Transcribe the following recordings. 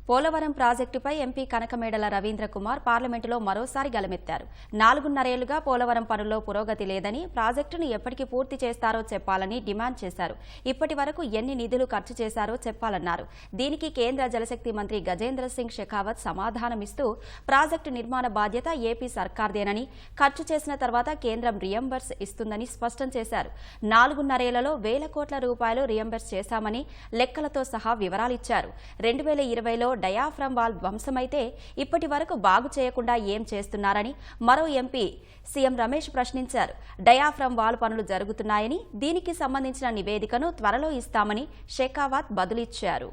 పోలవరం ప్రాజెక్టుపై ఎంపీ కనకమేడల రవీంద్ర కుమార్ పార్లమెంటులో మరోసారి గలమెత్తారు. 4.5 ఏళ్లుగా పోలవరం పనుల్లో పురోగతి లేదని, ప్రాజెక్టును ఎప్పటికి పూర్తి చేస్తారో చెప్పాలని డిమాండ్ చేశారు. ఇప్పటి వరకు ఎన్ని నిధులు ఖర్చు చేశారో చెప్పాలన్నారు. దీనికి కేంద్ర జలశక్తి మంత్రి గజేంద్ర సింగ్ షెకావత్ సమాధానమిస్తూ ప్రాజెక్టు నిర్మాణ బాధ్యత ఏపీ సర్కార్దేనని, ఖర్చు చేసిన తర్వాత కేంద్రం రియంబర్స్ ఇస్తుందని స్పష్టం చేశారు. 4.5 ఏళ్లలో వేల కోట్ల రూపాయలు రియంబర్స్ చేశామని లెక్కలతో సహా వివరాలిచ్చారు. 2020లో డయాఫ్రమ్ వాల్ ధ్వంసమైతే ఇప్పటి వరకు బాగు చేయకుండా ఏం చేస్తున్నారని మరో ఎంపీ సీఎం రమేష్ ప్రశ్నించారు. డయాఫ్రమ్ వాల్ పనులు జరుగుతున్నాయని, దీనికి సంబంధించిన నివేదికను త్వరలో ఇస్తామని Shekhawat బదులిచ్చారు.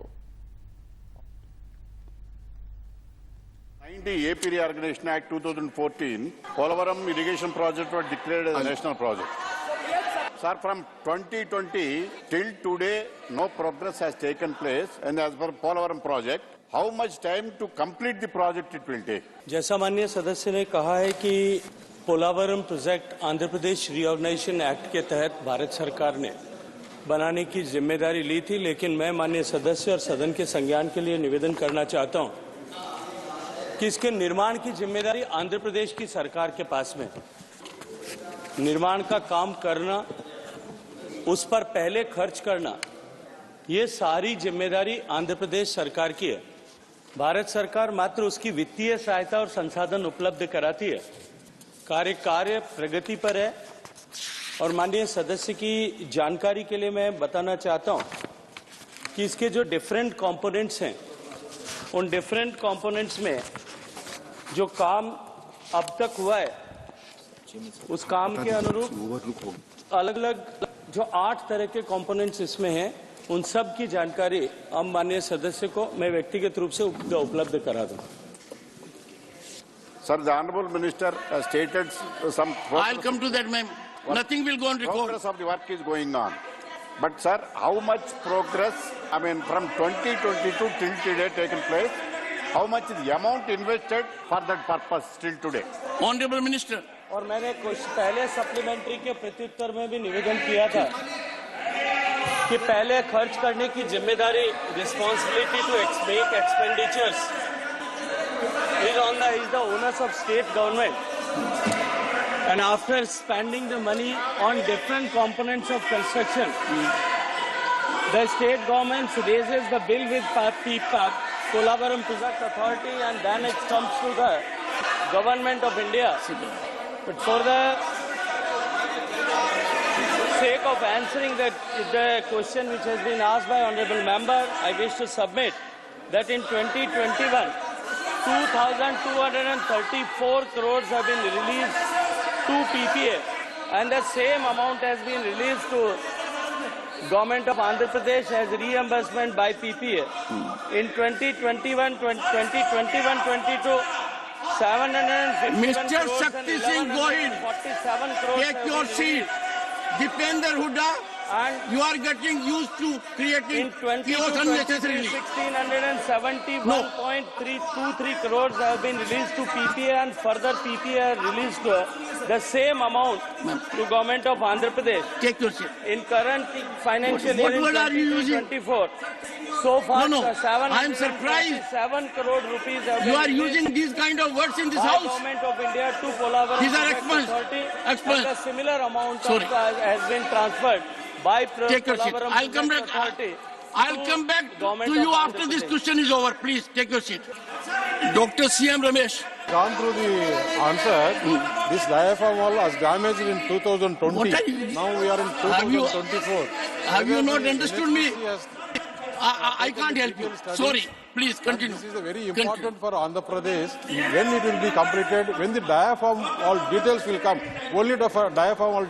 AP Reorganization Act 2014, Polavaram irrigation project was declared as a national project. Sir, from 2020 till today, no progress has taken place, and as per Polavaram project, how much time to complete the project it will take? जैसा माननीय सदस्य ने कहा है कि Polavaram project Andhra Pradesh reorganisation act के तहत भारत सरकार ने बनाने की जिम्मेदारी ली थी, लेकिन मैं माननीय सदस्य और सदन के संज्ञान के लिए निवेदन करना चाहता हूं कि इसके निर्माण की जिम्मेदारी आंध्र प्रदेश की सरकार के पास में। निर्माण का काम करना, उस पर पहले खर्च करना, ये सारी जिम्मेदारी आंध्र प्रदेश सरकार की है। भारत सरकार मात्र उसकी वित्तीय सहायता और संसाधन उपलब्ध कराती है। कार्य प्रगति पर है। और माननीय सदस्य की जानकारी के लिए मैं बताना चाहता हूं कि इसके जो डिफरेंट कंपोनेंट्स हैं, उन डिफरेंट कंपोनेंट्स में जो काम अब तक हुआ है, उस काम के अनुरूप अलग अलग जो 8 तरह के कंपोनेंट्स इसमें हैं, उन सब की जानकारी हम माननीय सदस्य को मैं व्यक्तिगत रूप से उपलब्ध करा दूं। Sir, the Honorable Minister has stated some progress. I'll come to that, ma'am. Nothing will go on record. Progress of the work is going on. But, sir, how much progress, from 2022 till today taken place, how much is the amount invested for that purpose till today? Honorable Minister. और मैंने कुछ पहले supplementary के प्रत्युत्तर में भी निवेदन किया था कि पहले खर्च करने की जिम्मेदारी, responsibility to make expenditures is the onus of state government, and after spending the money on different components of construction, the state government raises the bill with Polavaram Project Authority, and then it comes to the government of India. But for the sake of answering the question which has been asked by honorable member, I wish to submit that in 2021, 2,234 crores have been released to PPA, and the same amount has been released to Government of Andhra Pradesh as reimbursement by PPA. In 2021-22, 751 Mr. crores Shakti Singh Gohil, 47 crores. take your seat. Dipender Huda, And you are getting used to creating in 2022-23, unnecessarily. 1,671.323 crores have been released to PPA, and further PPA released the same amount to Government of Andhra Pradesh. Take your seat. In current financial year, What word are you using? 2024, so far No, I am surprised. 7 crore rupees have You been are released using these kind of words in this by house. Government of India to Polavaram These are Project expense. Authority, Expense. and a similar amount Sorry. has been transferred by Take your seat. Polavaram I'll come Project back. Authority I'll come back Government to of you Andhra after this Pradesh. question is over. Please take your seat. Dr. C.M. Ramesh. Gone through the answer. This diaphragm wall was damaged in 2020. What are you- Now we are in 2024. Have you not The understood me? NHPC has I can't help you. study. Sorry. Please continue. This is very Continue. important for Andhra Pradesh. When it will be completed, when the diaphragm all details will come. Only the diaphragm wall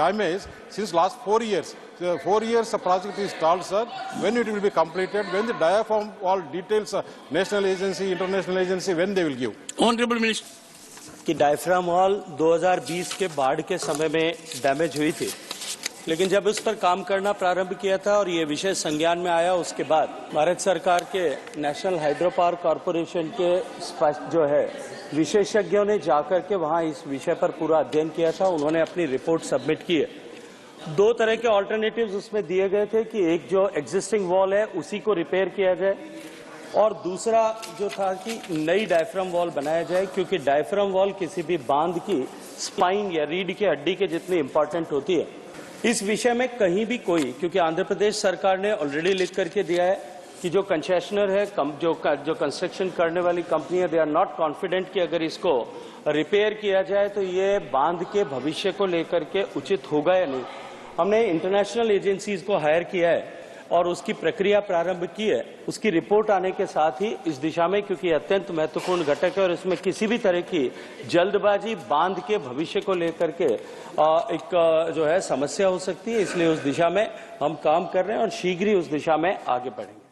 damage since last 4 years. So 4 years the project is stalled, sir. When it will be completed, when the diaphragm wall details, national agency, international agency, when they will give. Honorable Minister. कि diaphragm wall 2020 के बाढ़ के समय में damage हुई थी, लेकिन जब उस पर काम करना प्रारंभ किया था और ये विषय संज्ञान में आया, उसके बाद भारत सरकार के नेशनल हाइड्रो पावर कॉरपोरेशन के जो है विशेषज्ञों ने जाकर के वहां इस विषय पर पूरा अध्ययन किया था। उन्होंने अपनी रिपोर्ट सबमिट की है। दो तरह के ऑल्टरनेटिव्स उसमें दिए गए थे कि एक जो एग्जिस्टिंग वॉल है उसी को रिपेयर किया जाए और दूसरा जो था कि नई डायफ्राम वॉल बनाया जाए, क्योंकि डायफ्राम वॉल किसी भी बांध की स्पाइन या रीढ़ की हड्डी के जितनी इंपॉर्टेंट होती है। इस विषय में कहीं भी कोई, क्योंकि आंध्र प्रदेश सरकार ने ऑलरेडी लिख करके दिया है कि जो कंसेशनर है, जो कंस्ट्रक्शन करने वाली कंपनी है, दे आर नॉट कॉन्फिडेंट कि अगर इसको रिपेयर किया जाए तो ये बांध के भविष्य को लेकर के उचित होगा या नहीं। हमने इंटरनेशनल एजेंसीज को हायर किया है और उसकी प्रक्रिया प्रारंभ की है। उसकी रिपोर्ट आने के साथ ही इस दिशा में, क्योंकि अत्यंत महत्वपूर्ण घटक है और इसमें किसी भी तरह की जल्दबाजी बांध के भविष्य को लेकर के एक जो है समस्या हो सकती है, इसलिए उस दिशा में हम काम कर रहे हैं और शीघ्र ही उस दिशा में आगे बढ़ेंगे।